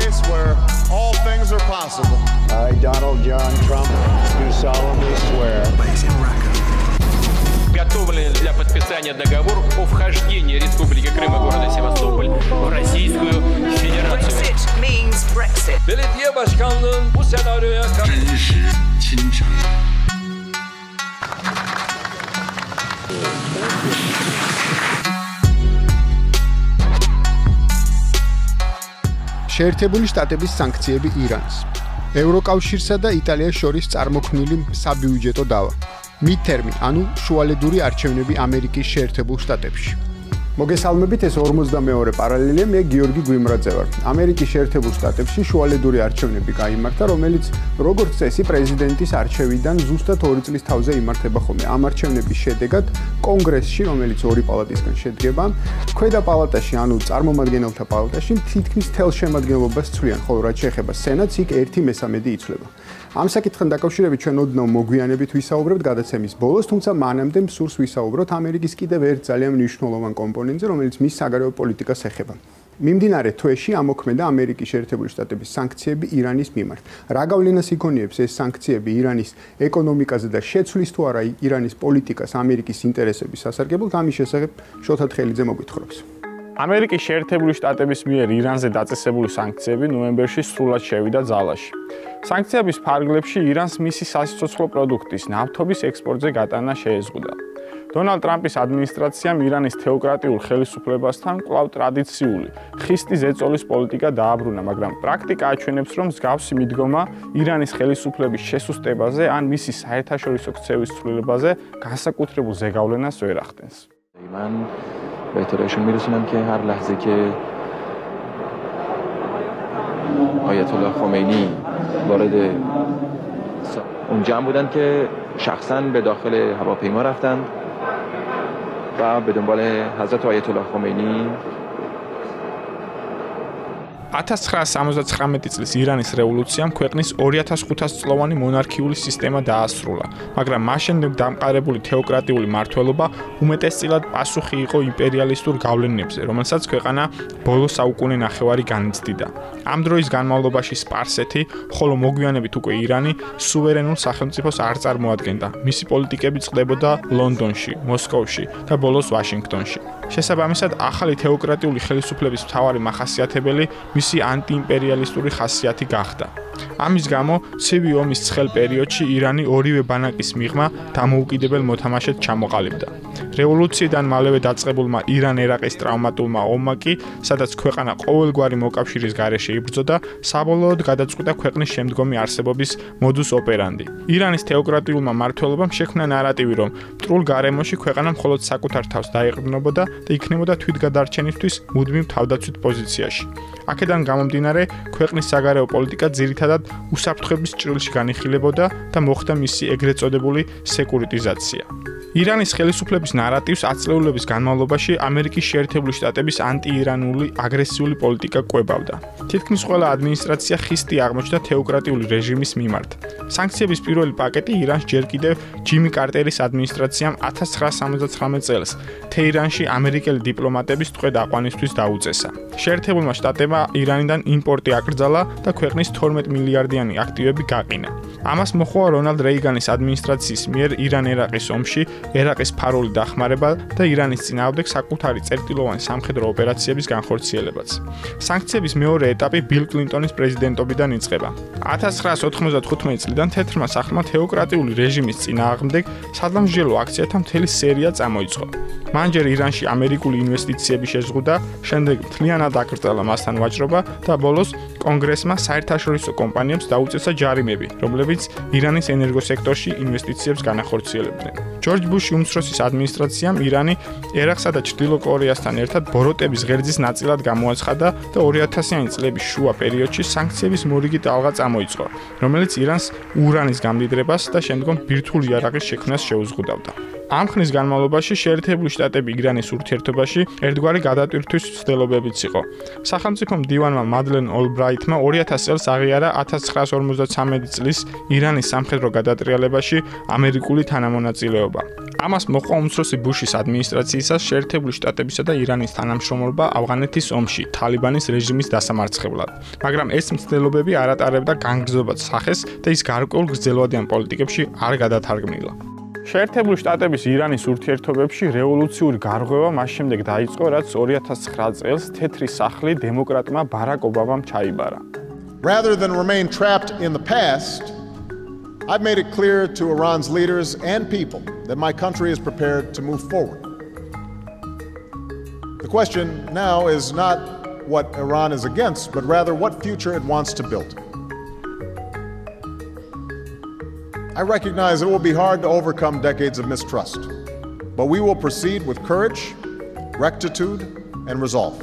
place where all things are possible. I, Donald John Trump, do solemnly swear. Готовлен для подписания договор о вхождении Республики Крым и города Севастополь в Российскую Федерацию. Belediye başkanlığın bu senaryoya შეერთებული შტატების სანქციები ირანს. ევროკავშირსა და იტალიას შორის წარმოქმნილი საბიუჯეტო დავა. მიდ-თერმი, ანუ შუალედური არჩევნები ამერიკის შეერთებულ შტატებში. მოგესალმებით, ეს 42 პარალელია, მე გიორგი გვიმრაძე ვარ. ამერიკის შეერთებულ შტატებში შუალედური არჩევნები გაიმართა, რომელიც როგორც წესი პრეზიდენტის არჩევიდან ზუსტად 2 წლის თავზე იმართება ხოლმე. ამ არჩევნების შედეგად კონგრესში, რომელიც 2 პალატისგან შედგება, ქვედა პალატაში, ანუ წარმომადგენელთა პალატაში თითქმის მთელ შემადგენლობას ცვლიან, ხოლო რაც შეეხება სენატს, იქ 1/3 იცვლება. ამ საკითხთან დაკავშირებით ჩვენ ოდნავ მოგვიანებით ვისაუბრებთ გადაცემის ბოლოს, თუმცა მანამდე მსურს ვისაუბროთ ამერიკის კიდევ ერთ ძალიან მნიშვნელოვან კომპონენტზე, რომელიც მის საგარეო პოლიტიკას ეხება. მიმდინარე თვეში ამოქმედა ამერიკის შეერთებული შტატების სანქციები ირანის მიმართ. რა გავლენას იქონიებს ეს სანქციები ირანის ეკონომიკაზე და შეცვლის თუ არა ირანის პოლიტიკას ამერიკის ინტერესების სასარგებლოდ, ამის შესახებ შოთა თხელიძე მოგვითხრობს. ამერიკის შეერთებული შტატების მიერ ირანზე დაწესებული სანქციები ნოემბერში სრულად შევიდა ძალაში. სანქციების ფარგლებში ირანს მისი სასიცოცხლო პროდუქტის ნავთობის ექსპორტზე გატანა შეეზღუდა. დონალდ ტრამპის ადმინისტრაციამ ირანის თეოკრატიულ ხელისუფლებასთან კვლავ ტრადიციული ხისტი ზეწოლის პოლიტიკა დააბრუნა, მაგრამ პრაქტიკა აჩვენებს, რომ მსგავსი მიდგომა ირანის ხელისუფლების შესუსტებაზე ან მისი საერთაშორისო ქცევის ცვლილებაზე განსაკუთრებულ ზეგავლენას ვერ ახდენს. به اطلاعشون میرسونم که هر لحظه که آیت الله خمینی وارد اون جمع بودن که شخصا به داخل هواپیما رفتند و به دنبال حضرت آیت الله خمینی 1979 წლის ირანის რევოლუციამ ქვეყნის 2500 წლოვანი მონარქიული სისტემა დაასრულა, მაგრამ მას შემდეგ დამყარებული თეოკრატიული მმართველობა უმეტესწილად პასუხი იყო იმპერიალისტურ გავლენებზე, რომელსაც ქვეყანა ბოლო საუკუნე ნახევარი განიცდიდა. ამ დროის განმავლობაში სპარსეთი, ხოლო მოგვიანებით უკვე ირანი სუვერენულ სახელმწიფოს არ წარმოადგენდა. მისი პოლიტიკები წყდებოდა ლონდონში, მოსკოვში და ბოლოს ვაშინგტონში. შესაბამისად, ახალი თეოკრატიული ხელისუფლების მთავარი მახასიათებელი მისი ანტიიმპერიალისტური ხასიათი გახდა. ამის გამო, ცივი ომის ცხელ პერიოდში ირანი ორივე ბანაკის მიღმა დამოუკიდებელ მოთამაშედ ჩამოყალიბდა. რევოლუციიდან მალევე დაწყებულმა ირან-ერაყის ტრავმატულმა ომმა კი, სადაც ქვეყანა ყოველგვარი მოკავშირის გარეშე იბრძოდა, საბოლოოდ გადაწყვიტა ქვეყნის შემდგომი არსებობის მოდუს ოპერანდი. ირანის თეოკრატიულმა მმართველობამ შექმნა ნარატივი, რომ მტრულ გარემოში ქვეყანა მხოლოდ საკუთარ თავს დაეყრდნობოდა და იქნებოდა თვითგადარჩენისთვის მუდმივ თავდაცვით პოზიციაში. აქედან გამომდინარე, ქვეყნის საგარეო პოლიტიკა ძირითადად უსაფრთხოების ჭრილში განიხილებოდა და მოხდა მისი ეგრეთ წოდებული სეკურიტიზაცია. ირანის ხელისუფლების ნარატივს ათწლეულების განმავლობაში ამერიკის შეერთებული შტატების ანტიირანული აგრესიული პოლიტიკა კვებავდა. თითქმის ყველა ადმინისტრაცია ხისტი აღმოჩნდა თეოკრატიული რეჟიმის მიმართ. სანქციების პირველი პაკეტი ირანს ჯერ კიდევ ჯიმი კარტერის ადმინისტრაციამ 1979 წელს თეირანში ამერიკელი დიპლომატების ტყვედ აყვანისთვის დაუწესა. შეერთებულმა შტატებმა ირანიდან იმპორტი აკრძალა და ქვეყნის 12 მილიარდიანი აქტივები გაყინა. ამას მოჰყვა რონალდ რეიგანის ადმინისტრაციის მიერ ირან-ერაყის ომში ერაყის ფარული დახმარება და ირანის წინააღმდეგ საკუთარი წერტილოვანი სამხედრო ოპერაციების განხორციელებაც. სანქციების მეორე ეტაპი ბილ კლინტონის პრეზიდენტობიდან იწყება. 1995 წლიდან თეთრმა სახლმა თეოკრატიული რეჟიმის წინააღმდეგ სადამსჯელო აქციათა მთელი სერია წამოიწყო. მან ჯერ ირანში ამერიკული ინვესტიციები შეზღუდა, შემდეგ მთლიანად აკრძალა მასთან ვაჭრობა და ბოლოს კონგრესმა საერთაშორისო კომპანიებს დაუწესა ჯარიმები, რომლებიც ირანის ენერგოსექტორში ინვესტიციებს განახორციელებდნენ. ჯორჯ ბუში უმცროსის ადმინისტრაციამ ირანი ერაყსა და ჩრდილო კორეასთან ერთად ბოროტების ღერძის ნაწილად გამოაცხადა და 2000-იანი წლების შუა პერიოდში სანქციების მორიგი ტალღა წამოიწყო, რომელიც ირანს ურანის გამდიდრებას და შემდგომ ბირთვულ იარაღის შექმნას შეუზღუდავდა. ამ ხნის განმავლობაში შეერთებული შტატები ირანის ურთიერთობაში ერთგვარი გადატვირთვის ცდილობებიც იყო. სახელმწიფო მდივანმა მადლენ ოლბრაითმა 2000 წელს აღიარა 1953 წლის ირანის სამხედრო გადატრიალებაში ამერიკული თანამონაწილეობა. ამას მოყვა უმცროსი ბუშის ადმინისტრაციისას შეერთებული შტატებისა და ირანის თანამშრომლობა ავღანეთის ომში თალიბანის რეჟიმის დასამარცხებლად. მაგრამ ეს მცდელობები არ ატარებდა განგრძობად სახეს და ის გარკვეულ გრძელვადიან პოლიტიკებში არ გადათარგმნილა. შეერთებული შტატების ირანის ურთიერთობებში რევოლუციური გარღვევა მას შემდეგ დაიწყო, რაც 2009 წელს თეთრი სახლი დემოკრატმა ბარაკ ობამამ ჩაიბარა. Rather than remain trapped in the past, I've made it clear to Iran's leaders and people that my country is prepared to move forward. The question now is not what Iran is against, but rather what future it wants to build. I recognize it will be hard to overcome decades of mistrust, but we will proceed with courage, rectitude, and resolve.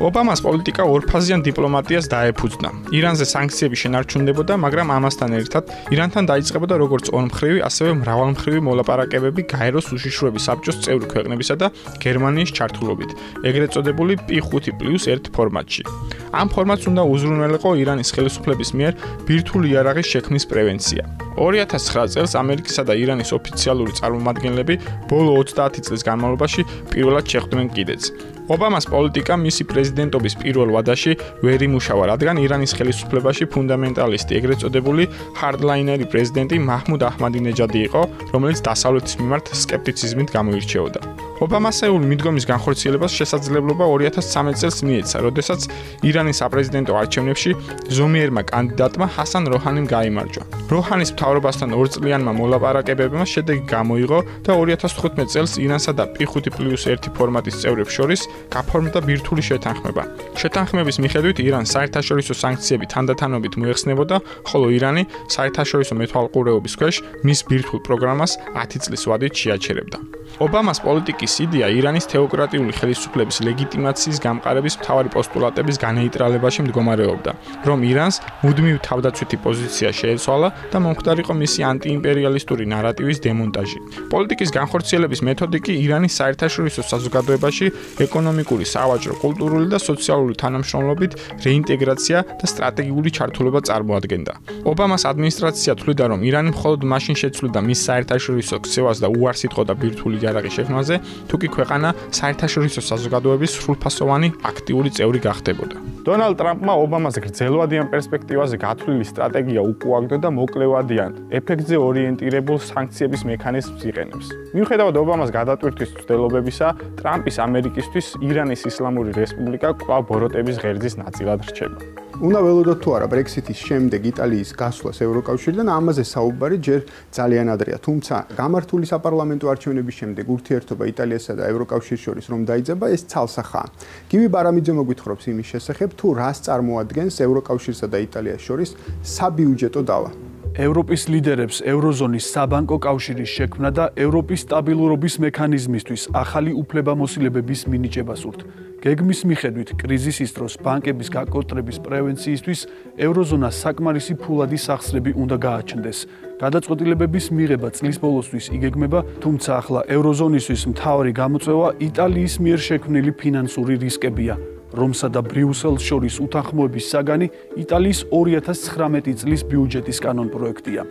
ობამას პოლიტიკა ორფაზიან დიპლომატიას დაეფუძნა. ირანზე სანქციები შენარჩუნდებოდა, მაგრამ ამასთან ერთად ირანთან დაიწყებოდა როგორც ორმხრივი, ასევე მრავალმხრივი მოლაპარაკებები გაეროს უშიშროების საბჭოს წევრი ქვეყნებისა და გერმანიის ჩართულობით, ეგრეთ წოდებული P5+1 ფორმატში. ამ ფორმატს უნდა უზრუნველყო ირანის ხელისუფლების მიერ ბირთვული იარაღის შექმნის პრევენცია. 2009 წელს ამერიკისა და ირანის ოფიციალური წარმომადგენლები ბოლო 30 წლის განმავლობაში პირველად შეხვდნენ კიდეც. ობამას პოლიტიკა მისი პრეზიდენტობის პირველ ვადაში ვერ იმუშავა, რადგან ირანის ხელისუფლებაში ფუნდამენტალისტი, ეგრეთ წოდებული ჰარდლაინერი პრეზიდენტი მაჰმუდ აჰმადინეჯადი იყო, რომელიც დასავლეთის მიმართ სკეპტიციზმით გამოირჩეოდა. ობამასეული მიდგომის განხორციელებას შესაძლებლობა 2013 წელს მიეცა, როდესაც ირანის საპრეზიდენტო არჩევნებში ზომიერმა კანდიდატმა ჰასან როჰანიმ გაიმარჯვა. როჰანის მთავრობასთან ორწლიანმა მოლაპარაკებებმა შედეგი გამოიღო და 2015 წელს ირანსა და P5+1 ფორმატის წევრებს შორის გაფორმდა ბირთვული შეთანხმება. შეთანხმების მიხედვით ირანს საერთაშორისო სანქციები თანდათანობით მოეხსნებოდა, ხოლო ირანი საერთაშორისო მეთვალყურეობის ქვეშ მის ბირთვულ პროგრამას 10 წლის ვადით შეაჩერებდა. ობამას პოლიტიკის იდეა ირანის თეოკრატიული ხელისუფლების ლეგიტიმაციის გამყარების მთავარი პოსტულატების განეიტრალებაში მდგომარეობდა, რომ ირანს მუდმივ თავდაცვითი პოზიცია შეეცვალა და მომხდარიყო მისი ანტიიმპერიალისტური ნარატივის დემონტაჟი. პოლიტიკის განხორციელების მეთოდი ირანის საერთაშორისო საზოგადოებაში ეკონომიკური, სავაჭრო, კულტურული და სოციალური თანამშრომლობით რეინტეგრაცია და სტრატეგიული ჩართულობა წარმოადგენდა. ობამას ადმინისტრაცია თვლიდა, რომ ირანი მხოლოდ მაშინ შეცვლიდა მის საერთაშორისო ქცევას და უარს იტყოდა ბირთვული იარაღის შექმნაზე, თუ კი ქვეყანა საერთაშორისო საზოგადოების სრულფასოვანი აქტიური წევრი გახდებოდა. დონალდ ტრამპმა ობამას გრძელვადიან პერსპექტივაზე გათვლილი სტრატეგია უკუაგდო და მოკლევადიან, ეფექტზე ორიენტირებულ სანქციების მექანიზმს იყენებს. მიუხედავად ობამას გადატვირთვის ცდილობებისა, ტრამპის ამერიკისთვის ირანის ისლამური რესპუბლიკა კვლავ ბოროტების ღერძის ნაწილად რჩება. უნდა ველოდოთ თუ არა ბრექსიტის შემდეგ იტალიის გასვლას ევროკავშირიდან, ამაზე საუბარი ჯერ ძალიან ადრეა, თუმცა გამართული საპარლამენტო არჩევნების შემდეგ ურთიერთობა იტალიასა და ევროკავშირის შორის რომ დაიძაბა, ეს ცალსახაა. გივი ბარამიძე მოგვითხრობს იმის შესახებ, თუ რას წარმოადგენს ევროკავშირსა და იტალიას შორის საბიუჯეტო დავა. ევროპის ლიდერებს ევროზონის საბანკო კავშირის შექმნა და ევროპის სტაბილურობის მექანიზმისთვის ახალი უფლებამოსილებების მინიჭება სურთ. გეგმის მიხედვით, კრიზისის დროს ბანკების გაკოტრების პრევენციისთვის ევროზონას საკმარისი ფულადი სახსრები უნდა გააჩნდეს. გადაწყვეტილებების მიღება წლის ბოლოსთვის იგეგმება, თუმცა ახლა ევროზონისთვის მთავარი გამოწვევა იტალიის მიერ შექმნილი ფინანსური რისკებია. რომსა და ბრიუსელს შორის უთანხმოების საგანი იტალიის 2019 წლის ბიუჯეტის კანონპროექტია.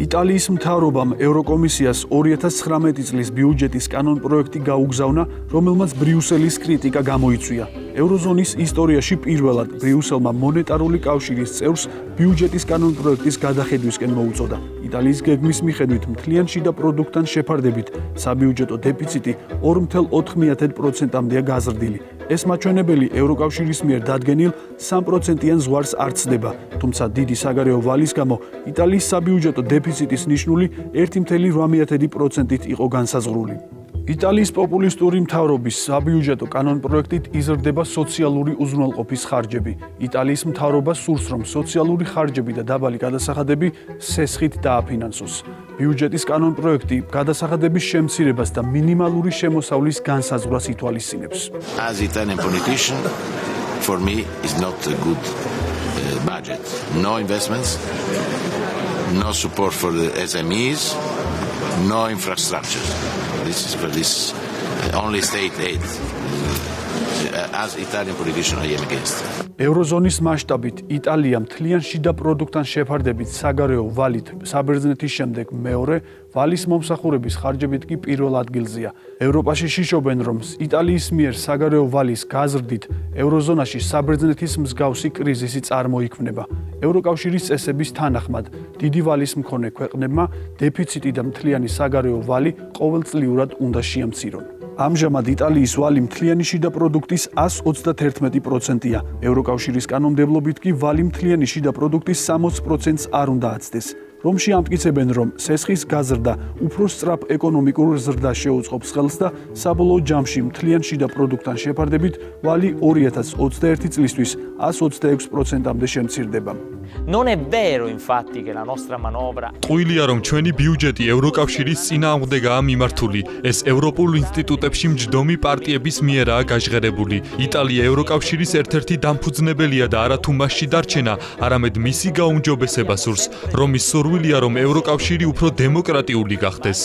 იტალიის მთავრობამ ევროკომისიას 2019 წლის ბიუჯეტის კანონპროექტი გაუგზავნა, რომელმაც ბრიუსელის კრიტიკა გამოიწვია. ევროზონის ისტორიაში პირველად ბრიუსელმა მონეტარული კავშირის წევრს ბიუჯეტის კანონპროექტის გადახედვისკენ მოუწოდა. იტალიის გეგმის მიხედვით მთლიან შიდა პროდუქტთან შეფარდებით საბიუჯეტო დეფიციტი 2.4%-მდეა გაზრდილი. ეს მაჩვენებელი ევროკავშირის მიერ დადგენილ 3%-იან ზღვარს არ ცდება, თუმცა დიდი საგარეო ვალის გამო იტალიის საბიუჯეტო დეფიციტის ნიშნული 1.8%-ით იყო განსაზღვრული. იტალიის პოპულისტური მთავრობის საბიუჯეტო კანონპროექტით იზრდება სოციალური უზრუნველყოფის ხარჯები. იტალიის მთავრობა სურს, რომ სოციალური ხარჯები და დაბალი გადასახადები სესხით დააფინანსოს. ბიუჯეტის კანონპროექტი გადასახადების შემცირებას და მინიმალური შემოსავლის განსაზღვრას ითვალისწინებს. As Italian politician, for me is not a good budget. No investments, no support for the SMEs, no infrastructure. This is for this only state aid. As Italian politician, I am against. ევროზონის მასშტაბით იტალია მთლიან შიდა პროდუქტთან შეფარდებით საგარეო ვალით საბერძნეთის შემდეგ მეორე, ვალის მომსახურების ხარჯებით კი პირველ ადგილზეა. ევროპაში შიშობენ, რომ იტალიის მიერ საგარეო ვალის გაზრდით ევროზონაში საბერძნეთის მსგავსი კრიზისი წარმოიქმნება. ევროკავშირის წესების თანახმად, დიდი ვალის მქონე ქვეყნებმა დეფიციტი და მთლიანი საგარეო ვალი ყოველწლიურად უნდა შეამცირონ. ამჟამად იტალიის ვალი მთლიანი შიდა პროდუქტის 131%-ია. ევროკავშირის კანონმდებლობით კი ვალი მთლიანი შიდა პროდუქტის 60%-ს არ უნდა აცდეს. რომში ამტკიცებენ, რომ სესხის გაზრდა უფრო სწრაფ ეკონომიკურ ზრდას შეუწყობს ხელს და საბოლოო ჯამში მთლიან შიდა პროდუქტთან შეფარდებით ვალი 2021 წლისთვის 126%-მდე შემცირდება. Non è vero infatti che la nostra manovra ტყუილია რომ ჩვენი ბიუჯეტი ევროკავშირის წინააღმდეგაა მიმართული. ეს ევროპულ ინსტიტუტებში მჯდომი პარტიების მიერაა გაჟღერებული. იტალია ევროკავშირის ერთ-ერთი დამფუძნებელია და არა თუ მასში დარჩენა, არამედ მისი გაუმჯობესება სურს. რომის სურვილია რომ ევროკავშირი უფრო დემოკრატიული გახდეს.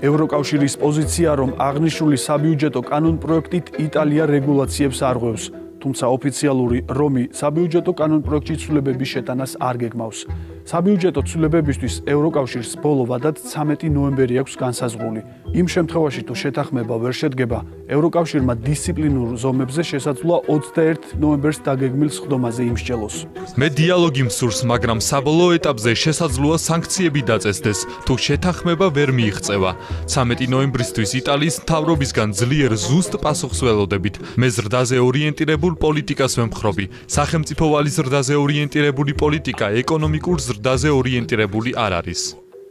ევროკავშირის პოზიცია, რომ აღნიშნული საბიუჯეტო კანონპროექტით იტალია რეგულაციებს არღვევს. თუმცა ოფიციალური რომი საბიუჯეტო კანონპროექტში ცვლილებების შეტანას არ გეგმავს. საბიუჯეტო ცვლილებებისთვის ევროკავშირს ბოლო ვადად 13 ნოემბერი აქვს განსაზღვრული. იმ შემთხვევაში თუ შეთანხმება ვერ შედგება, ევროკავშირმა დისციპლინურ ზომებზე შესაძლოა 21 ნოემბერს დაგეგმილ სხდომაზე იმსჯელოს. მე დიალოგი მსურს, მაგრამ საბოლოო ეტაპზე შესაძლოა სანქციები დაწესდეს, თუ შეთანხმება ვერ მიიღწევა. 13 ნოემბრისთვის იტალიის მთავრობისგან ძლიერ ზუსტ პასუხს ველოდებით. მე ზრდაზე ორიენტირებულ პოლიტიკას ვემხრობი. სახელმწიფო ვალის ზრდაზე ორიენტირებული პოლიტიკა ეკონომიკურ ზრდაზე ორიენტირებული არ არის.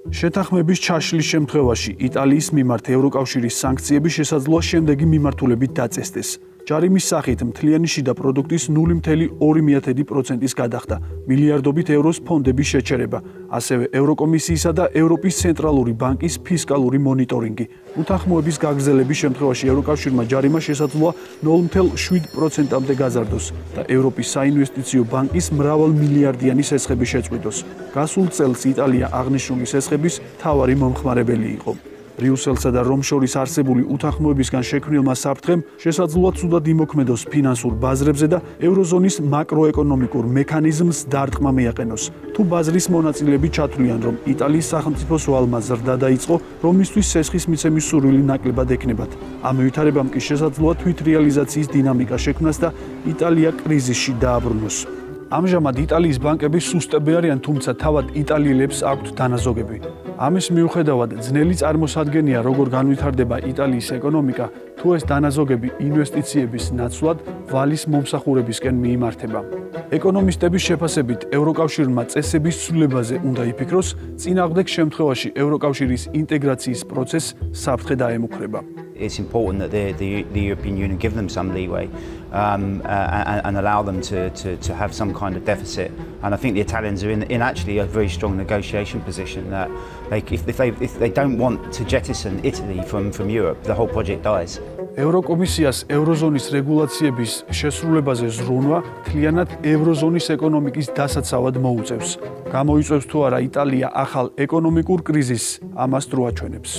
შეთანხმების ჩაშლის შემთხვევაში იტალიის მიმართ ევროკავშირის სანქციები შესაძლოა შემდეგი მიმართულებით დაწესდეს. ჯარიმის სახით მთლიანი შიდა პროდუქტის 0,2%-ის გადახდა, მილიარდობით ევროს ფონდების შეჩერება, ასევე ევროკომისიისა და ევროპის ცენტრალური ბანკის ფისკალური მონიტორინგი. უთანხმოების გაგრძელების შემთხვევაში ევროკავშირმა ჯარიმა შესაძლოა 0,7%-მდე გაზარდოს და ევროპის საინვესტიციო ბანკის მრავალმილიარდიანი სესხები შეწყვიტოს. გასულ წელს იტალია აღნიშნული სესხების მთავარი მომხმარებელი იყო. ბრიუსელსა და რომს შორის არსებული უთანხმოებისგან შექმნილმა საფრთხემ შესაძლოა ცუდად იმოქმედოს ფინანსურ ბაზრებზე და ევროზონის მაკროეკონომიკურ მექანიზმს დარტყმა მიაყენოს. თუ ბაზრის მონაწილეები ჩათვლიან, რომ იტალიის სახელმწიფოს ვალმა ზრდა დაიწყო, რომისთვის სესხის მიცემის სურვილი ნაკლებად ექნებათ. ამ ვითარებამ კი შესაძლოა თვითრეალიზაციის დინამიკა შექმნას და იტალია კრიზისში დააბრუნოს. ამჟამად იტალიის ბანკები სუსტები არიან, თუმცა თავად იტალიელებს აქვთ დანაზოგები. ამის მიუხედავად ძნელი წარმოსადგენია, როგორ განვითარდება იტალიის ეკონომიკა, თუ ეს დანაზოგები ინვესტიციების ნაცვლად ვალის მომსახურებისკენ მიიმართება. ეკონომისტების შეფასებით, ევროკავშირმა წესების ცვლილებაზე უნდა იფიქროს, წინააღმდეგ შემთხვევაში ევროკავშირის ინტეგრაციის პროცესს საფრთხე დაემუქრება. It's important that the European Union give them some leeway and allow them to have some kind of deficit. And I think the Italians are in actually a very strong negotiation position that if they don't want to jettison Italy from Europe, the whole project dies. ევროკომისიას ევროზონის რეგულაციების შესრულებაზე ზრუნვა მთლიანად ევროზონის ეკონომიკის დასაცავად მოუწევს. გამოიწვევს თუ არა იტალია ახალ ეკონომიკურ კრიზისს, ამას დრო აჩვენებს.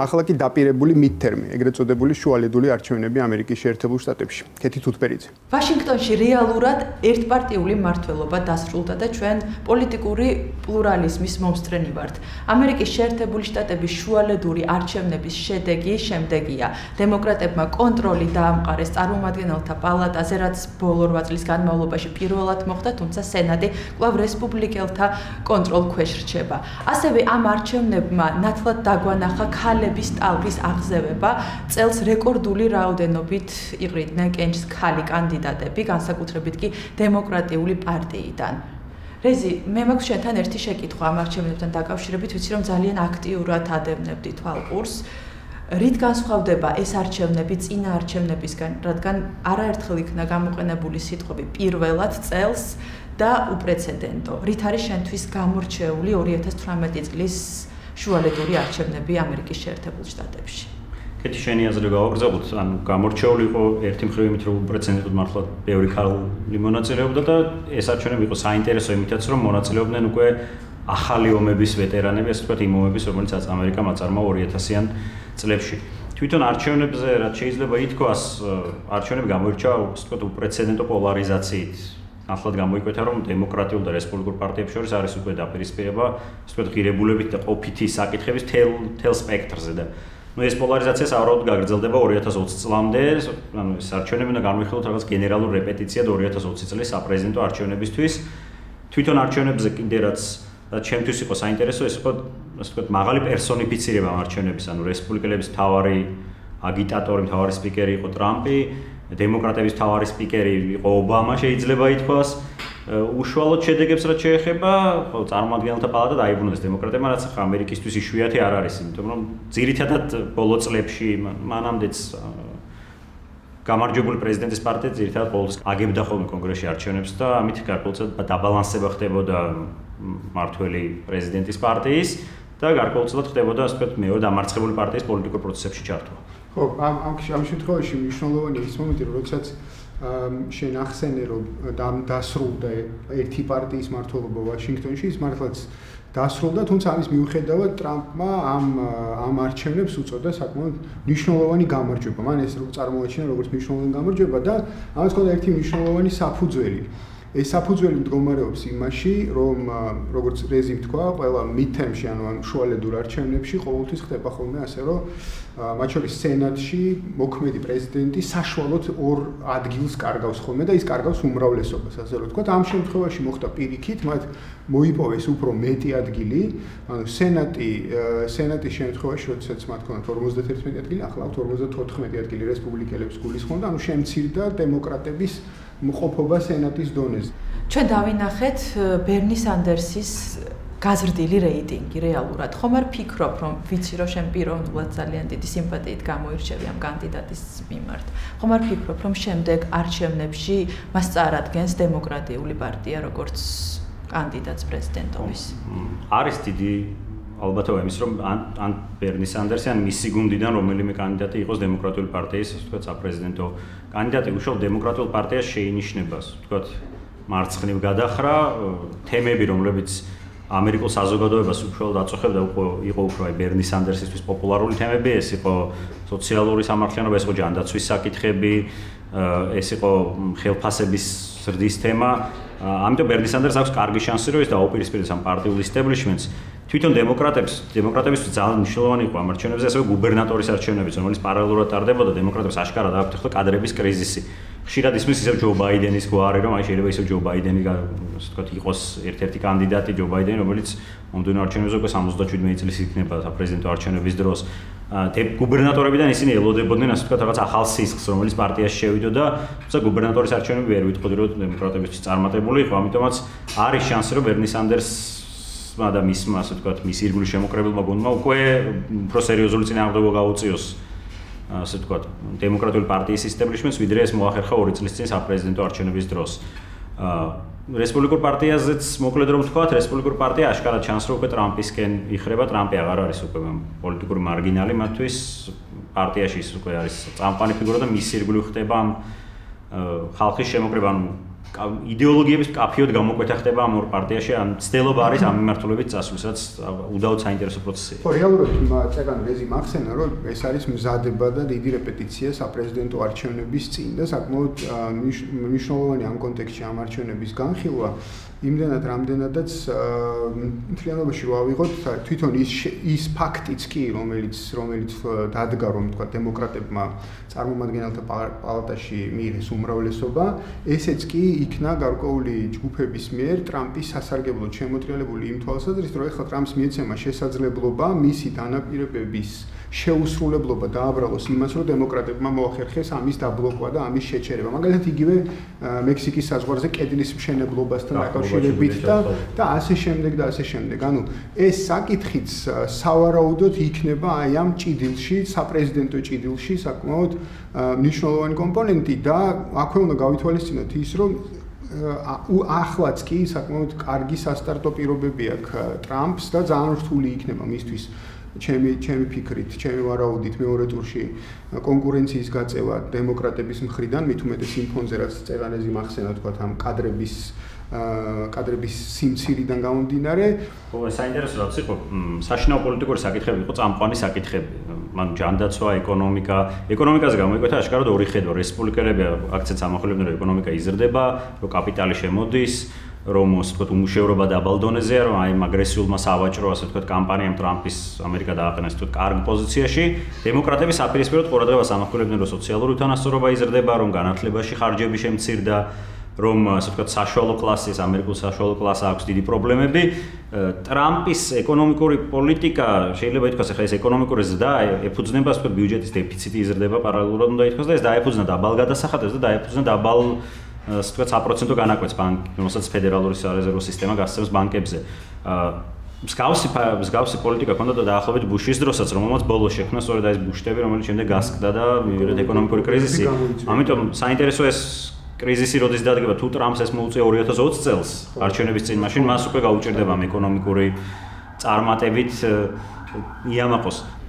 ახლა კი დაპირებული მიდთერმი, ეგრეთ წოდებული შუალედური არჩევნები ამერიკის შეერთებულ შტატებში. კეთი თუთბერიძე. ვაშინგტონში რეალურად ერთპარტიული მმართველობა დასრულდა და ჩვენ პოლიტიკური პლურალიზმის მომსწრენი ვართ. ამერიკის შეერთებული შტატების შუალედური არჩევნების შედეგი შემდეგია. დემოკრატებმა კონტროლი დაამყარეს წარმომადგენელთა პალატაზე, რაც ბოლო 8 წლის განმავლობაში პირველად მოხდა, თუმცა სენატი კვლავ რესპუბლიკელთა კონტროლქვეშ რჩება. ასევე ამ არჩევნებმა ნათლად დაგვანახა ქალების ტალღის აღზევება, წელს რეკორდული რაოდენობით იყრიდნენ კენჭს ქალი კანდიდატები, განსაკუთრებით კი დემოკრატიული პარტიიდან. რეზი, მე მაქვს შენთან ერთი შეკითხვა ამ არჩევნებთან დაკავშირებით, ვიცი რომ ძალიან აქტიურად ადევნებდი თვალყურს. რით განსხვავდება ეს არჩევნები წინა არჩევნებისგან, რადგან არაერთხელ იქნა გამოყენებული სიტყვები პირველად წელს და უპრეცედენტო. რით არის შენთვის გამორჩეული 2018 წლის შუალედური არჩევნები ამერიკის შეერთებულ შტატებში? კეთი შენი აზრი გავაგრძელოთ, ანუ გამორჩეული იყო ერთი მხრივ იმით, რომ უპრეცედენტოდ მართლა ბევრი ქალი მონაწილეობდა და ეს არჩევნები იყო საინტერესო იმითაც, რომ მონაწილეობდნენ უკვე ახალი ომების ვეტერანები, ასე ვთქვათ, იმ ომების, რომელიც ამერიკამ აწარმოა 2000-იან წლებში. თვითონ არჩევნებზე რაც შეიძლება ითქვას, არჩევნები გამოირჩევა ასე ვთქვათ უპრეცედენტო პოლარიზაციით. ნახლად გამოიკვეთა, რომ დემოკრატიულ და რესპუბლიკურ პარტიებს შორის არის უკვე დაპირისპირება, ასე ვთქვათ, ღირებულებით და ყოფითი საკითხების თელ სპექტრზე და ეს პოლარიზაცია სავარაუდოდ გაგრძელდება 2020 წლამდე, ანუ ეს არჩევნები უნდა განვიხილოთ რაღაც გენერალურ რეპეტიციად 2020 წლის საპრეზიდენტო არჩევნებისთვის. თვითონ არჩევნებზე კიდე რაც ჩემთვის იყო საინტერესო, ეს იყო ასე ვთქვათ, მაღალი პერსონიფიცირება არჩევნების, ანუ რესპუბლიკელების მთავარი აგიტატორი, მთავარი სპიკერი იყო ტრამპი, დემოკრატების მთავარი სპიკერი იყო ობამა, შეიძლება ითქვას. უშუალოდ შედეგებს რაც შეეხება, ხო, წარმომადგენელთა პალატა დაიბრუნეს დემოკრატებმა, რაც ამერიკისთვის იშვიათი არ არის, იმიტომ რომ ძირითადად ბოლო წლებში მანამდეც გამარჯვებული პრეზიდენტის პარტია ძირითადად ყოველთვის აგებდა ხოლმე კონგრესში არჩევნებს და ამით გარკვეულწილად დაბალანსება ხდებოდა მმართველი პრეზიდენტის პარტიის და გარკვეულწილად ხდებოდა ასე ვთქვათ მეორე დამარცხებული პარტიის პოლიტიკურ პროცესებში ჩართვა. ხო, ამ შემთხვევაში მნიშვნელოვანია ის მომენტი, როდესაც შენ ახსენე, რომ დასრულდა ერთი პარტიის მმართველობა ვაშინგტონში, ის მართლაც დასრულდა, თუმცა ამის მიუხედავად ტრამპმა ამ არჩევნებს უწოდა საკმაოდ მნიშვნელოვანი გამარჯვება. მან ეს წარმოაჩინა როგორც მნიშვნელოვანი გამარჯვება და ამას ჰქონდა ერთი მნიშვნელოვანი საფუძველი. ეს საფუძველი მდგომარეობს იმაში, რომ როგორც რეზიმ თქვა, ყველა მიდთერმში, ანუ ამ შუალედურ არჩევნებში ყოველთვის ხდება ხოლმე ასე, რომ მათ შორის სენატში მოქმედი პრეზიდენტი საშუალოდ ორ ადგილს კარგავს ხოლმე და ის კარგავს უმრავლესობას, ასე რომ ვთქვათ. ამ შემთხვევაში მოხდა პირიქით, მათ მოიპოვეს უფრო მეტი ადგილი, ანუ სენატის შემთხვევაში, როდესაც მათ ჰქონდათ 51 ადგილი, ახლა აქვთ 54 ადგილი რესპუბლიკელებს გულისხმობდა, ანუ შემცირდა დემოკრატების მყოფობა სენატის დონეზე. ჩვენ დავინახეთ ბერნი სანდერსის გაზრდილი რეიტინგი რეალურად. ხომ არ ფიქრობ, რომ ვიცი რომ შენ პიროვნულად ძალიან დიდი სიმპათიით გამოირჩევი ამ კანდიდატის მიმართ. ხომ არ ფიქრობ, რომ შემდეგ არჩევნებში მას წარადგენს დემოკრატიული პარტია როგორც კანდიდატს პრეზიდენტობის? არის დიდი ალბათობა იმის, რომ ან ბერნი სანდერსი, ან მისი გუნდიდან რომელიმე კანდიდატი იყოს დემოკრატიული პარტიის, ასე ვთქვათ, საპრეზიდენტო კანდიდატი, უშუალოდ დემოკრატიულ პარტიას შეინიშნებას, ვთქვათ, მარცხნივ გადახრა, თემები, რომლებიც ამერიკულ საზოგადოებას უშუალოდ აწუხებდა, იყო უფრო ბერნი სანდერსისთვის პოპულარული თემები, ეს იყო სოციალური სამართლიანობა, ეს იყო ჯანდაცვის საკითხები, ეს იყო ხელფასების ზრდის თემა. ამიტომ ბერნი სანდერსს აქვს კარგი შანსი, რომ ის დაუპირისპირდეს ამ პარტიულ ისტაბლიშმენტს. თვითონ დემოკრატებისთვის ძალიან მნიშვნელოვანი იყო ამ არჩევნებზე ასევე გუბერნატორის არჩევნებიც, რომელიც პარალელურად ტარდებოდა, დემოკრატებს აშკარად აქვთ ახლა კადრების კრიზისი. ხშირად ისმის ისევ ჯო ბაიდენის გვარი, რომ აი შეიძლება ისევ ჯო ბაიდენი, ასე ვთქვათ, იყოს ერთ-ერთი კანდიდატი ჯო ბაიდენი, რომელიც მომდევნო არჩევნებზე უკვე 77 წლის იქნება საპრეზიდენტო არჩევნების დროს. გუბერნატორებიდან ისინი ელოდებოდნენ, ასე ვთქვათ, რაღაც ახალ სისხლს, რომელიც პარტიაში შევიდოდა, თუმცა გუბერნატორის არჩევნები ვერ ვიტყოდი, რომ დემოკრატებისთვის წარმატებული იყო, ამიტომაც არის შანსი, რომ ბერნი სანდერსმა და მისმა, ასე ვთქვათ, მის ირგვლივ შემოკრებილმა გუნდმა უკვე უფრო სერიოზული წინააღმდეგობა გაუწიოს, ასე ვთქვათ, დემოკრატიული პარტიის ისტაბლიშმენტს, ვიდრე ეს მოახერხა 2 წლის წინ საპრეზიდენტო არჩევნების დროს. რესპუბლიკურ პარტიაზეც მოკლედ რომ ვთქვათ, რესპუბლიკურ პარტია აშკარად ჩანს, რომ უკვე ტრამპისკენ იხრება, ტრამპი აღარ არის უკვე პოლიტიკური მარგინალი მათთვის, პარტიაში ის უკვე არის წამყვანი ფიგურა და მის ირგვლივ ხდება ამ ხალხის შემოკრება, ანუ იდეოლოგიების კაფიოდ გამოკვეთა ხდება ამ ორ პარტიაში, ან ცდელობა არის ამ მიმართულებით წასვლის, რაც უდაოდ საინტერესო პროცესია. ხო, რეალურად წეგან რეზიმ ახსენა, რომ ეს არის მზადება და დიდი რეპეტიცია საპრეზიდენტო არჩევნების წინ და საკმაოდ მნიშვნელოვანი ამ კონტექსტში ამ არჩევნების განხილვა. იმდენად რამდენადაც მთლიანობაში რო ავიღოთ, თვითონ ის ფაქტიც კი, რომელიც დადგა, რომ თქვა დემოკრატებმა წარმომადგენელთა პალატაში მიიღეს უმრავლესობა, ესეც კი იქნა გარკვეული ჯგუფების მიერ ტრამპის სასარგებლოდ შემოტრიალებული იმ თვალსაზრისით, რომ ეხლა ტრამპს მიეცემა შესაძლებლობა მისი დანაპირებების შეუსრულებლობა დააბრალოს იმას, რომ დემოკრატებმა მოახერხეს ამის დაბლოკვა და ამის შეჩერება. მაგალითად, იგივე მექსიკის საზღვარზე კედლის მშენებლობასთან დაკავშირებით და ასე შემდეგ და ასე შემდეგ. ანუ ეს საკითხიც სავარაუდოდ იქნება აი ამ ჭიდილში, საპრეზიდენტო ჭიდილში საკმაოდ მნიშვნელოვანი კომპონენტი და აქვე უნდა გავითვალისწინოთ ის, რომ ახლაც კი საკმაოდ კარგი სასტარტო პირობები აქვს ტრამპს და ძალიან რთული იქნება მისთვის ჩემი ფიქრით, ჩემი ვარაუდით მეორე ტურში კონკურენციის გაწევა დემოკრატების მხრიდან, მით უმეტეს იმ ფონზე, რაც წეგანეზი მახსენა თქვა ამ კადრების კადრების სიმცირიდან გამომდინარე. ხო, საინტერესო რაც იყო, საშინაო პოლიტიკური საკითხები იყო წამყვანი საკითხები. მან ჯანდაცვა, ეკონომიკაზე გამოიკვეთა აშკარად ორი ხედვა. რესპუბლიკელები აქცენტს ამახვილებდნენ, რომ ეკონომიკა იზრდება, რომ კაპიტალი შემოდის, რომ ასე ვთქვათ, უმუშევრობა დაბალ დონეზეა, რომ აი აგრესიულმა სავაჭრო, ასე ვთქვათ, კამპანიამ ტრამპის ამერიკა დააყენა ასე ვთქვათ, კარგ პოზიციაში. დემოკრატები საპირისპიროდ ყურადღებას ამახვილებდნენ, რომ სოციალური უთანასწორობა იზრდება, რომ განათლებაში ხარჯები შემცირდა, რომ ასე ვთქვათ, საშუალო კლასის, ამერიკულ საშუალო კლასს აქვს დიდი პრობლემები. ტრამპის ეკონომიკური პოლიტიკა შეიძლება ითქვას, ახლა ეს ეკონომიკური ზრდა ეფუძნება ასე ვთქვათ, ბიუჯეტის დეფიციტი იზრდება პარალელურად უნდა ითქვას და ეს დაეფუძნა დაბალ გადასახადებს და დაეფუძნა დაბალ ასე ვთქვათ, საპროცენტო განაკვეთს რომელსაც ფედერალური სარეზერვო სისტემა გასცემს ბანკებზე. მსგავსი პოლიტიკა ჰქონდა და დაახლოებით ბუშის დროსაც, რომელმაც ბოლო შექმნა სწორედ ეს ბუშტები, რომელიც შემდეგ გასკდა და მივიღეთ ეკონომიკური კრიზისი. ამიტომ საინტერესო ეს კრიზისი როდის დადგება, თუ ტრამპს ეს მოუწია 2020 წელს არჩევნების წინ, მაშინ მას უკვე გაუჭირდება ეკონომიკური წარმატებით იამაყოს.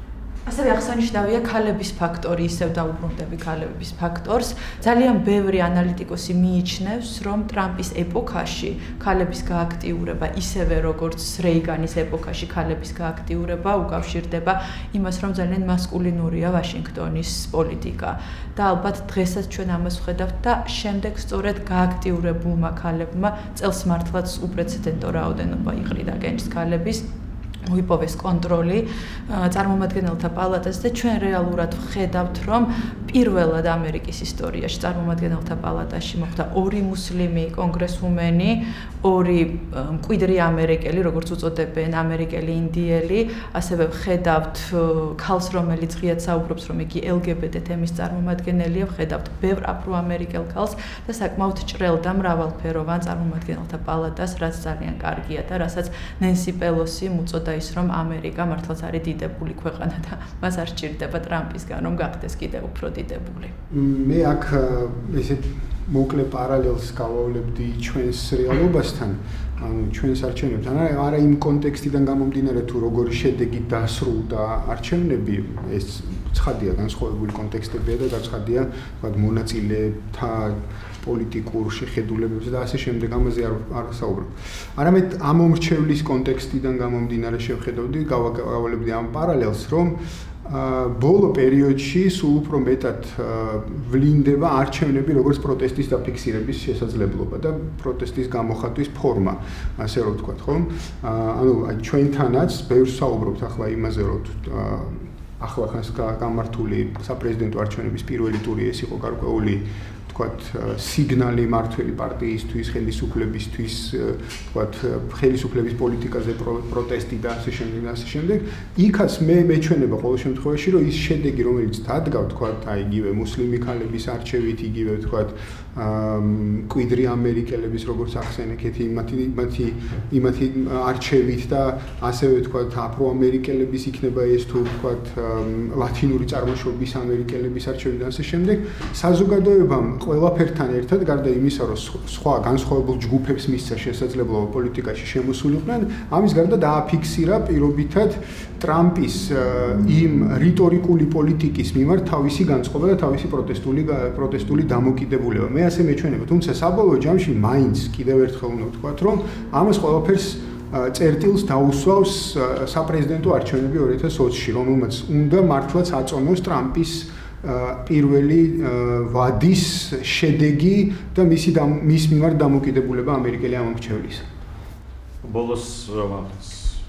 ასევე აღსანიშნავია ქალების ფაქტორი, ისევ დაუბრუნდები ქალების ფაქტორს. ძალიან ბევრი ანალიტიკოსი მიიჩნევს, რომ ტრამპის ეპოქაში ქალების გააქტიურება, ისევე როგორც რეიგანის ეპოქაში ქალების გააქტიურება უკავშირდება იმას, რომ ძალიან მასკულინურია ვაშინგტონის პოლიტიკა. და ალბათ დღესაც ჩვენ ამას ვხედავთ და შემდეგ სწორედ გააქტიურებულმა ქალებმა წელს მართლაც უპრეცედენტო რაოდენობა იყრიდა გენჯს ქალების. მოიპოვეს კონტროლი წარმომადგენელთა პალატაზე და ჩვენ რეალურად ვხედავთ, რომ პირველად ამერიკის ისტორიაში წარმომადგენელთა პალატაში მოხდა ორი მუსლიმი კონგრესმენი, ორი მკვიდრი ამერიკელი, როგორც უწოდებენ, ამერიკელი ინდიელი, ასევე ვხედავთ ქალს, რომელიც ღიად საუბრობს, რომ იგი LGBT თემის წარმომადგენელია, ვხედავთ ბევრ აფრო-ამერიკელ ქალს და საკმაოდ ჭრელ და მრავალფეროვან წარმომადგენელთა პალატას, რაც ძალიან კარგია და რასაც ნენსი პელოსი უწოდა ის, რომ ამერიკა მართლაც არის დიდებული ქვეყანა და მას არ სჭირდება ტრამპისგან, რომ გახდეს კიდევ უფრო დიდებული. მე აქ ესე მოკლე პარალელს გავავლებდი ჩვენს რეალობასთან, ანუ ჩვენს არჩევნებთან, არა იმ კონტექსტიდან გამომდინარე თუ როგორი შედეგით დაასრულდა არჩევნები, ეს ცხადია განსხვავებული კონტექსტებია და გაცხადია, ვთქვათ, მონაწილეთა პოლიტიკურ შეხედულებებზე და ასე შემდეგ ამაზე არ საუბრობ. არამედ ამ მომრჩევლის კონტექსტიდან გამომდინარე შევხედავდი, გავავლებდი ამ პარალელს, რომ ბოლო პერიოდში სულ უფრო მეტად ვლინდება არჩევნები როგორც პროტესტის დაფიქსირების შესაძლებლობა და პროტესტის გამოხატვის ფორმა, ასე რომ ვთქვათ, ხო? ანუ ჩვენთანაც ბევრს საუბრობთ ახლა იმაზე, რომ ახლახანს გამართული საპრეზიდენტო არჩევნების პირველი ტური ეს იყო გარკვეული ვთქვათ, სიგნალი მმართველი პარტიისთვის, ხელისუფლებისთვის, ვთქვათ, ხელისუფლების პოლიტიკაზე პროტესტი და ასე შემდეგ. იქაც მე მეჩვენება ყოველ შემთხვევაში, რომ ის შედეგი, რომელიც დადგა, ვთქვათ, აი იგივე მუსლიმი ქალების არჩევით, იგივე ვთქვათ, მკვიდრი ამერიკელების როგორც ახსენეთ, იმათი არჩევით და ასევე ვთქვათ, აფრო-ამერიკელების იქნება ეს თუ ვთქვათ, ლათინური წარმოშობის ამერიკელების არჩევით და ასე შემდეგ, საზოგადოებამ ყველაფერთან ერთად, გარდა იმისა, რომ სხვა განსხვავებულ ჯგუფებს მისცა შესაძლებლობა პოლიტიკაში შემოსულიყვნენ, ამის გარდა დააფიქსირა პირობითად ტრამპის იმ რიტორიკული პოლიტიკის მიმართ თავისი განწყობა და თავისი პროტესტული დამოკიდებულება. მე ასე მეჩვენება, თუმცა საბოლოო ჯამში მაინც კიდევ ერთხელ უნდა ვთქვათ, რომ ამას ყველაფერს წერტილს დაუსვავს საპრეზიდენტო არჩევნები 2020-ში, რომელმაც უნდა მართლაც აწონოს ტრამპის პირველი ვადის შედეგი და მის მიმართ დამოკიდებულება ამერიკელი ამომრჩევლისა. ბოლოს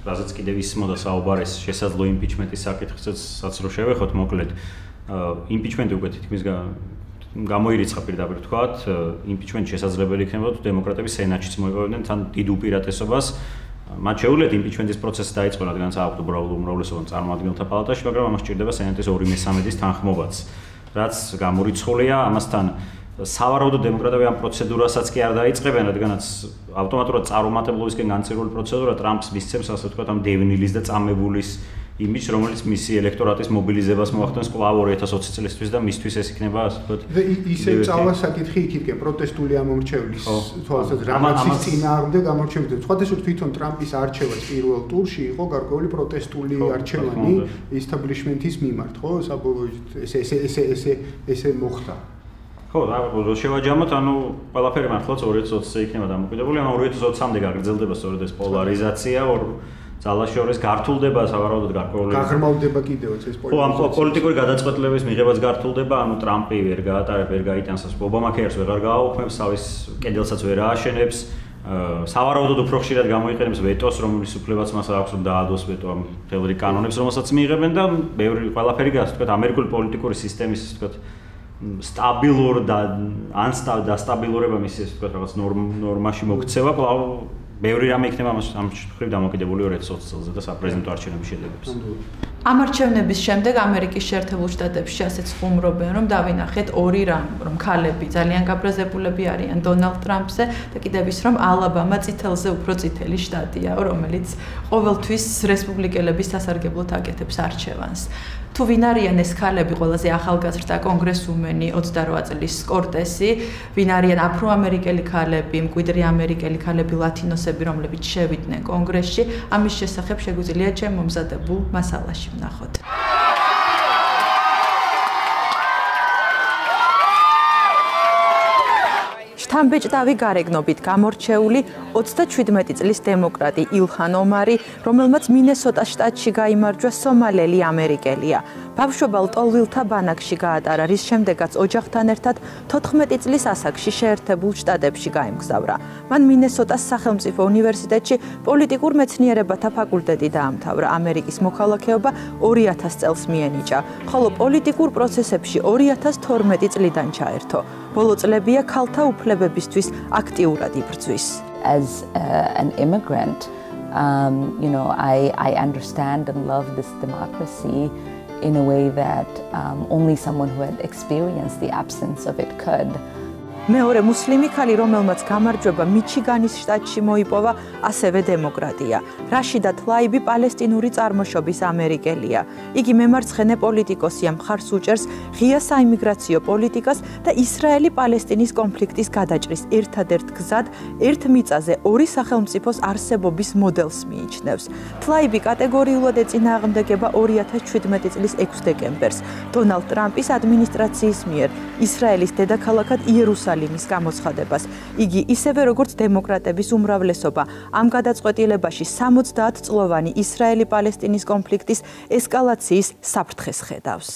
რაზეც კიდევ ისმოდა საუბარი შესაძლო იმპიჩმენტის საკითხსაც რო შევეხოთ მოკლედ, იმპიჩმენტი უკვე თითქმის გამოირიცხა პირდაპირ ვთქვათ, იმპიჩმენტი შესაძლებელი იქნება თუ დემოკრატები სენატშიც მოიპოვებდნენ თან დიდ უპირატესობას. მათ შეუძლიათ იმპიჩმენტის პროცესი დაიწყონ, რადგანაც აქვთ უბრალოდ უმრავლესობა წარმომადგენელთა პალატაში, მაგრამ ამას სჭირდება სენატის 2/3 თანხმობაც, რაც გამორიცხულია. ამასთან სავარაუდოდ დემოკრატები ამ პროცედურასაც კი არ დაიწყებენ, რადგანაც ავტომატურად წარუმატებლობისკენ განცირული პროცედურა ტრამპს მისცემს, ასე ვთქვათ, ამ დევნილის და წამებულის იმიჯს, რომელიც მისი ელექტორატის მობილიზებას მოახდენს კვლავ 2020 წლისთვის და მისთვის ეს იქნება, ასე ვთქვათ, ისე წავა საკითხი იქითკენ პროტესტული ამომრჩევლის თვალსაზრისით, რამაც წინააღმდეგ ამორჩევდა. სხვადასხვა თვითონ ტრამპის არჩევაც პირველ ტურში იყო გარკვეული პროტესტული არჩევანი ისტაბლიშმენტის მიმართ, ხო? საბოლოოდ ესე მოხდა. ხო, რა შევაჯამოთ, ანუ ყველაფერი მართლაც 2020-ზე იქნება დამოკიდებული, ანუ 2020-მდე გაგრძელდება სწორედ ეს პოლარიზაცია, ძალას შორის გართულდება სავარაუდოდ გარკვეული გაღრმავდება კიდევაც ეს პოლიტიკა. ხო, ამ პოლიტიკური გადაწყვეტილების მიღებაც გართულდება, ანუ ტრამპი ვერ გაატარებს, ვერ გაიტანს ობამაკერს, ვეღარ გააუქმებს, თავის კედელსაც ვერ ააშენებს. სავარაუდოდ უფრო ხშირად გამოიყენებს ვეტოს, რომლის უფლებაც მას აქვს, რომ დაადოს ვეტო ამ მთელ რიგ კანონებს, რომელსაც მიიღებენ და ბევრი ყველაფერი გასაგებია, თქვათ, ამერიკული პოლიტიკური სისტემის, თქვათ, სტაბილურ და დასტაბილურება მის ეს თქვათ რაღაც ნორმაში მოქცევა, კვლავ ბევრი რამე იქნება ამ ხრივ დამოკიდებული 2020 წელზე და საპრეზიდენტო არჩევნების შედეგებს. ამ არჩევნების შემდეგ ამერიკის შეერთებულ შტატებში ასეც ხუმრობენ, რომ დავინახეთ ორი რამ, რომ ქალები ძალიან გაბრაზებულები არიან დონალდ ტრამპზე და კიდევ ის, რომ ალაბამა წითელზე უფრო წითელი შტატია, რომელიც ყოველთვის რესპუბლიკელების სასარგებლოდ აკეთებს არჩევანს. თუ ვინ არიან ეს ქალები, ყველაზე ახალგაზრდა კონგრესუმენი 28 წლის კორტესი, ვინ არიან აფროამერიკელი ქალები, მკვიდრი ამერიკელი ქალები, ლათინოსები, რომლებიც შევიდნენ კონგრესში, ამის შესახებ შეგვიძლია ჩემ მომზადებულ მასალაში ვნახოთ. შთამბეჭდავი გარეგნობით გამორჩეული 37 წლის დემოკრატი ილჰან ომარი, რომელმაც მინესოტას შტატში გაიმარჯვა სომალელი ამერიკელია. ბავშვობა ლტოლვილთა ბანაკში გაატარა, რის შემდეგაც ოჯახთან ერთად 14 წლის ასაკში შეერთებულ შტატებში გაემგზავრა. მან მინესოტას სახელმწიფო უნივერსიტეტში პოლიტიკურ მეცნიერებათა ფაკულტეტი დაამთავრა. ამერიკის მოქალაქეობა 2000 წელს მიენიჭა, ხოლო პოლიტიკურ პროცესებში 2012 წლიდან ჩაერთო. ბოლო წლებია ქალთა უფლებებისთვის აქტიურად იბრძვის. As an immigrant, I understand and love this democracy in a way that only someone who had experienced the absence of it could. მეორე მუსლიმი ქალი, რომელმაც გამარჯვება მიჩიგანის შტატში მოიპოვა, ასევე დემოკრატია. რაშიდა თლაიბი პალესტინური წარმოშობის ამერიკელია. იგი მემარცხენე პოლიტიკოსია, მხარს უჭერს ღია საიმიგრაციო პოლიტიკას და ისრაელი-პალესტინის კონფლიქტის გადაჭრის ერთადერთ გზად ერთ მიწაზე ორი სახელმწიფოს არსებობის მოდელს მიიჩნევს. თლაიბი კატეგორიულად ეწინააღმდეგება 2017 წლის 6 დეკემბერს დონალდ ტრამპის ადმინისტრაციის მიერ ისრაელის დედაქალაქად იერუსალიმის გამოცხადებას. იგი ისევე როგორც დემოკრატების უმრავლესობა ამ გადაწყვეტილებაში 70 წლოვანი ისრაელი-პალესტინის კონფლიქტის ესკალაციის საფრთხეს ხედავს.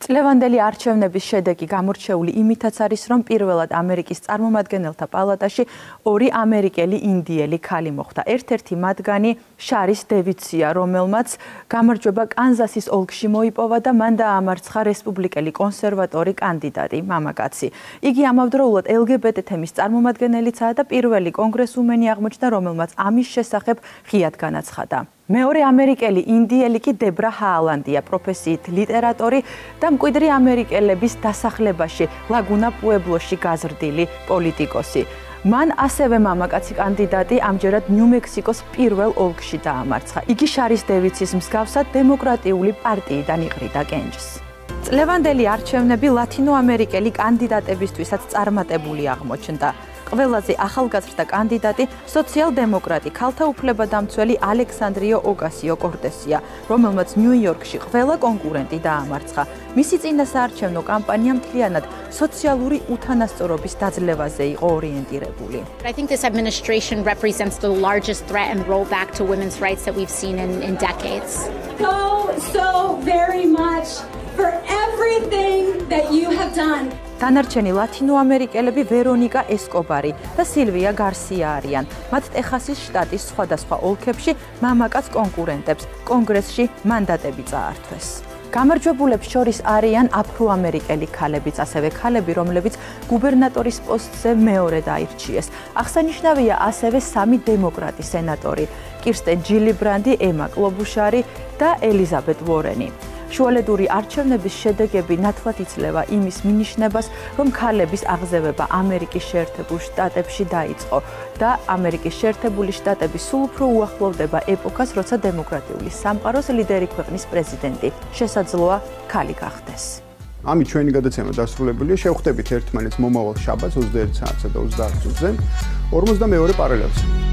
წლევანდელი არჩევნების შედეგი გამორჩეული იმითაც არის, რომ პირველად ამერიკის წარმომადგენელთა პალატაში ორი ამერიკელი ინდიელი ქალი მოხვდა. ერთ-ერთი მათგანი შარის დევიცია, რომელმაც გამარჯვება კანზასის ოლქში მოიპოვა და მან დაამარცხა რესპუბლიკელი კონსერვატორი კანდიდატი მამაკაცი. იგი ამავდროულად LGBT თემის წარმომადგენელიცაა და პირველი კონგრესუმენი აღმოჩნდა, რომელმაც ამის შესახებ ღიად განაცხადა. მეორე ამერიკელი ინდიელი კი დებრა ჰაალანდია, პროფესიით ლიტერატორი და მკვიდრი ამერიკელების დასახლებაში ლაგუნა პუებლოში გაზრდილი პოლიტიკოსი. მან ასევე მამაკაცი კანდიდატი ამჯერად ნიუ-მექსიკოს პირველ ოლქში დაამარცხა. იგი შარის დევიცის მსგავსად დემოკრატიული პარტიიდან იყრიდა კენჭს. წლევანდელი არჩევნები ლათინოამერიკელი კანდიდატებისთვისაც წარმატებული აღმოჩნდა. ყველაზე ახალგაზრდა კანდიდატი სოციალ-დემოკრატი ქალთა უფლებადამცველი ალექსანდრიო ოკასიო-კორტესია, რომელმაც ნიუ-იორკში ყველა კონკურენტი დაამარცხა. მისი წინასაარჩევნო კამპანია მთლიანად სოციალური უთანასწორობის დაძლევაზე იყო ორიენტირებული. I think this administration represents the largest threat and rollback to women's rights that we've seen in decades. So very much for everything that you have done. დანარჩენი ლათინოამერიკელები ვერონიკა ესკობარი და სილვია გარსია არიან. მათ ტეხასის შტატის სხვადასხვა ოლქებში მამაკაც კონკურენტებს კონგრესში მანდატები წაართვეს. გამარჯვებულებს შორის არიან აფროამერიკელი ქალებიც, ასევე ქალები, რომლებიც გუბერნატორის პოსტზე მეორედ აირჩიეს. აღსანიშნავია ასევე 3 დემოკრატი სენატორი: კირსტენ ჯილიბრანდი, ემა კლობუშარი და ელიზაბეთ ვორენი. შუალედური არჩევნების შედეგები ნათლად იძლევა იმის მინიშნებას, რომ ქალების აღზევება ამერიკის შეერთებულ შტატებში დაიწყო და ამერიკის შეერთებული შტატები სულ უფრო უახლოვდება ეპოქას, როცა დემოკრატიული სამყაროს ლიდერი ქვეყნის პრეზიდენტი შესაძლოა ქალი გახდეს. ამით ჩვენი გადაცემა დასრულებულია. შევხვდებით ერთმანეთს მომავალ შაბათს 21 საათსა და 28 წუთზე 42 პარალელზე.